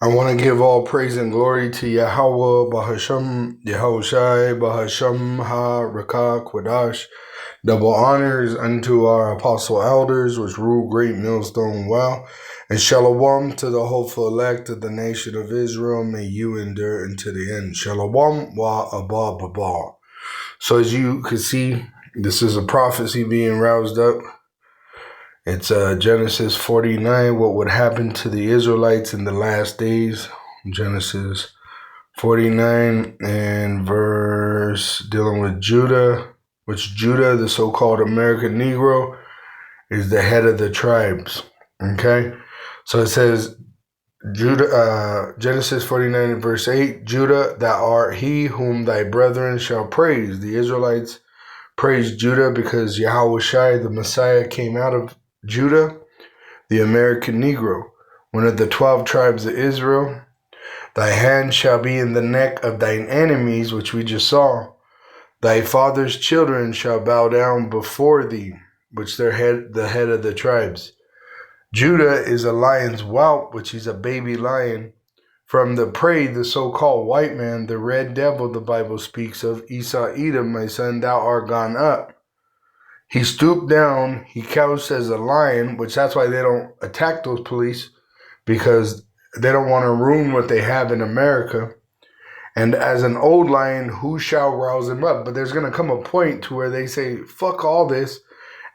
I want to give all praise and glory to Yahweh, Bahasham, Yahushai, Bahasham, Ha, Rakah, Quadash. Double honors unto our apostle elders, which rule great millstone well. And shalom to the hopeful elect of the nation of Israel. May you endure unto the end. Shalom wa abba baba. So as you can see, this is a prophecy being roused up. It's Genesis 49, what would happen to the Israelites in the last days. Genesis 49 and verse dealing with Judah, which Judah, the so-called American Negro, is the head of the tribes. Okay? So it says, Judah, Genesis 49 and verse 8, Judah, thou art he whom thy brethren shall praise. The Israelites praised Judah because Yahushai, the Messiah, came out of Judah, the American Negro, one of the 12 tribes of Israel. Thy hand shall be in the neck of thine enemies, which we just saw. Thy father's children shall bow down before thee, which the head of the tribes. Judah is a lion's whelp, which is a baby lion. From the prey, the so-called white man, the red devil, the Bible speaks of, Esau Edom, my son, thou art gone up. He stooped down, he couched as a lion, which that's why they don't attack those police, because they don't want to ruin what they have in America. And as an old lion, who shall rouse him up? But there's going to come a point to where they say, fuck all this,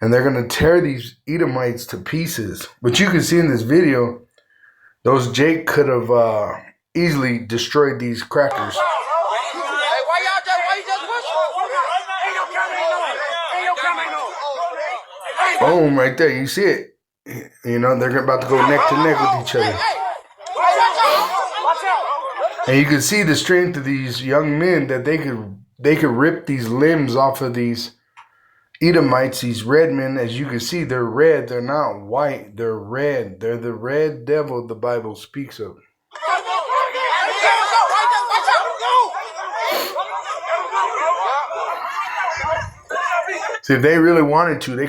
and they're going to tear these Edomites to pieces. But you can see in this video, those Jake could have easily destroyed these crackers. Boom, right there. You see it. You know, they're about to go neck to neck with each other. And you can see the strength of these young men, that they could rip these limbs off of these Edomites, these red men. As you can see, they're red. They're not white. They're red. They're the red devil the Bible speaks of. See, if they really wanted to, they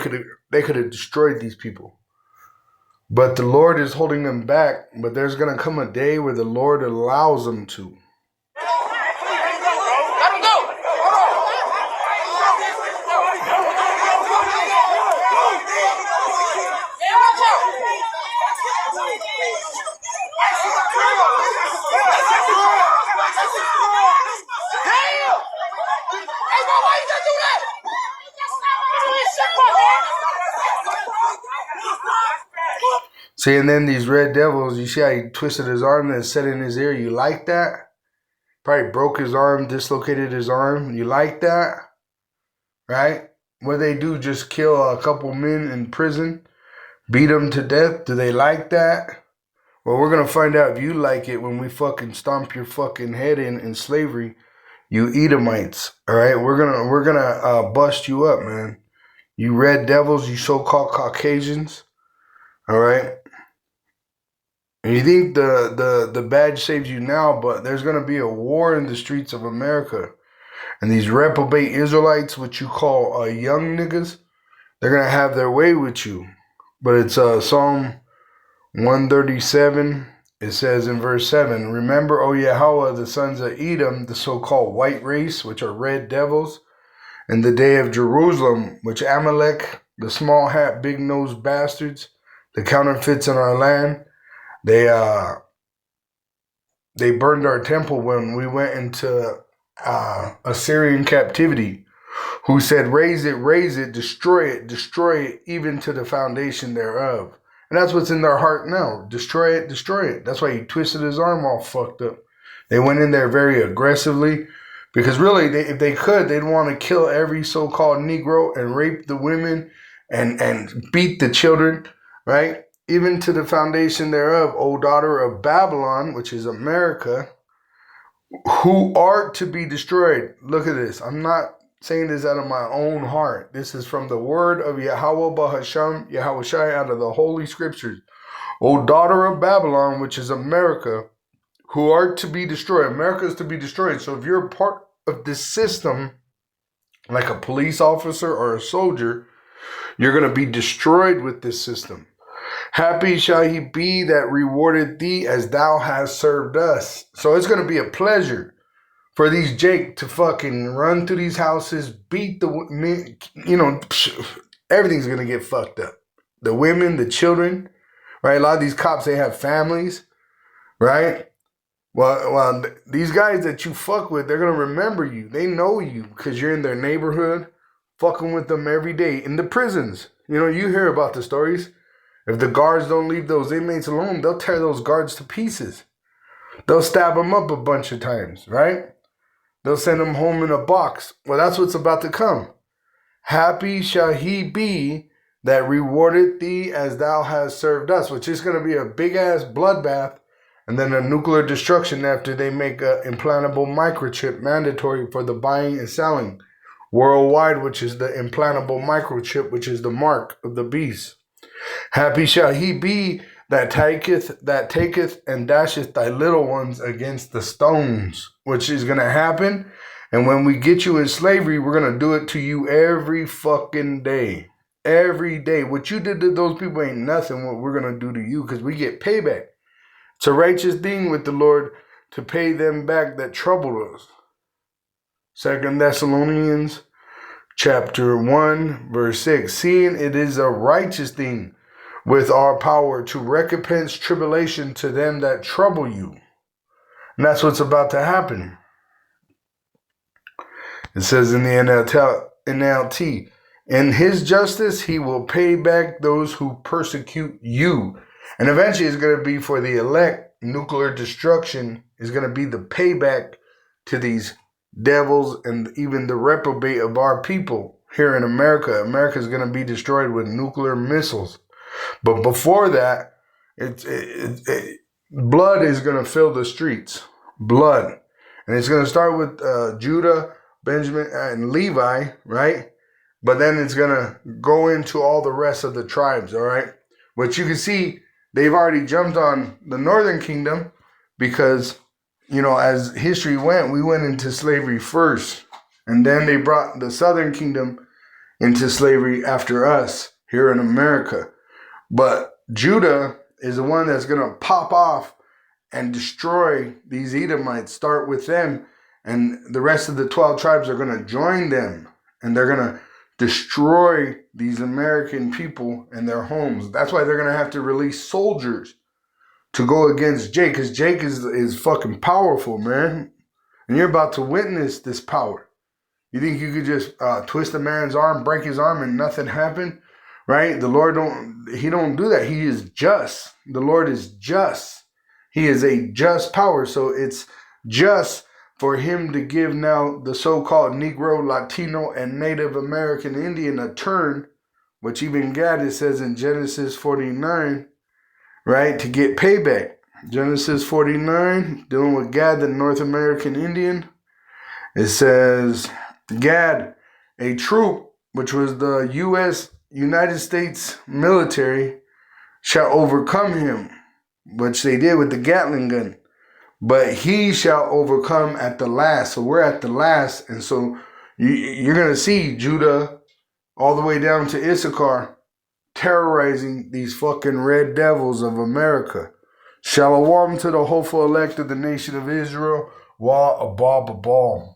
could have destroyed these people. But the Lord is holding them back. But there's going to come a day where the Lord allows them to. See, and then these red devils, you see how he twisted his arm and set in his ear? You like that? Probably broke his arm, dislocated his arm. You like that? Right? What they do, just kill a couple men in prison, beat them to death. Do they like that? Well, we're going to find out if you like it when we fucking stomp your fucking head in slavery, you Edomites. All right? We're gonna bust you up, man. You red devils, you so-called Caucasians. All right? And you think the badge saves you now, but there's going to be a war in the streets of America. And these reprobate Israelites, which you call young niggas, they're going to have their way with you. But it's Psalm 137. It says in verse 7, Remember, O Yahweh, the sons of Edom, the so-called white race, which are red devils, in the day of Jerusalem, which Amalek, the small hat, big nosed bastards, the counterfeits in our land, They burned our temple when we went into Assyrian captivity. Who said, raise it, destroy it, even to the foundation thereof. And that's what's in their heart now. Destroy it. That's why he twisted his arm all fucked up. They went in there very aggressively. Because really, if they could, they'd want to kill every so-called Negro and rape the women and beat the children, right? Even to the foundation thereof, O daughter of Babylon, which is America, who art to be destroyed. Look at this. I'm not saying this out of my own heart. This is from the word of Yahweh Bahasham, Yahushai, out of the Holy Scriptures. O daughter of Babylon, which is America, who art to be destroyed. America is to be destroyed. So if you're a part of this system, like a police officer or a soldier, you're going to be destroyed with this system. Happy shall he be that rewarded thee as thou hast served us. So it's going to be a pleasure for these Jake to fucking run through these houses, beat the men, everything's going to get fucked up. The women, the children, right? A lot of these cops, they have families, right? Well, these guys that you fuck with, they're going to remember you. They know you because you're in their neighborhood, fucking with them every day. In the prisons, you hear about the stories. If the guards don't leave those inmates alone, they'll tear those guards to pieces. They'll stab them up a bunch of times, right? They'll send them home in a box. Well, that's what's about to come. Happy shall he be that rewarded thee as thou hast served us, which is going to be a big-ass bloodbath, and then a nuclear destruction after they make an implantable microchip mandatory for the buying and selling worldwide, which is the implantable microchip, which is the mark of the beast. Happy shall he be that taketh and dasheth thy little ones against the stones, which is going to happen. And when we get you in slavery, we're going to do it to you every fucking day. Every day. What you did to those people ain't nothing what we're going to do to you, because we get payback. It's a righteous thing with the Lord to pay them back that troubled us. 2 Thessalonians chapter 1, verse 6. Seeing it is a righteous thing with our power to recompense tribulation to them that trouble you. And that's what's about to happen. It says in the NLT, in his justice, he will pay back those who persecute you. And eventually it's going to be for the elect. Nuclear destruction is going to be the payback to these devils and even the reprobate of our people here in America. America is going to be destroyed with nuclear missiles. But before that, blood is going to fill the streets. Blood. And it's going to start with Judah, Benjamin, and Levi, right? But then it's going to go into all the rest of the tribes, all right? But you can see they've already jumped on the northern kingdom because, as history went, we went into slavery first. And then they brought the southern kingdom into slavery after us here in America. But Judah is the one that's going to pop off and destroy these Edomites, start with them. And the rest of the 12 tribes are going to join them. And they're going to destroy these American people and their homes. That's why they're going to have to release soldiers to go against Jake, because Jake is fucking powerful, man. And you're about to witness this power. You think you could just twist a man's arm, break his arm, and nothing happen? Right? The Lord don't do that. He is just. The Lord is just. He is a just power. So it's just for him to give now the so-called Negro, Latino, and Native American Indian a turn, which even God says in Genesis 49, right, to get payback. Genesis 49, dealing with Gad, the North American Indian. It says, Gad, a troop, which was the United States military, shall overcome him, which they did with the Gatling gun. But he shall overcome at the last. So we're at the last. And so you're going to see Judah all the way down to Issachar terrorizing these fucking red devils of America. Shalom to the hopeful elect of the nation of Israel. Wa abab abal.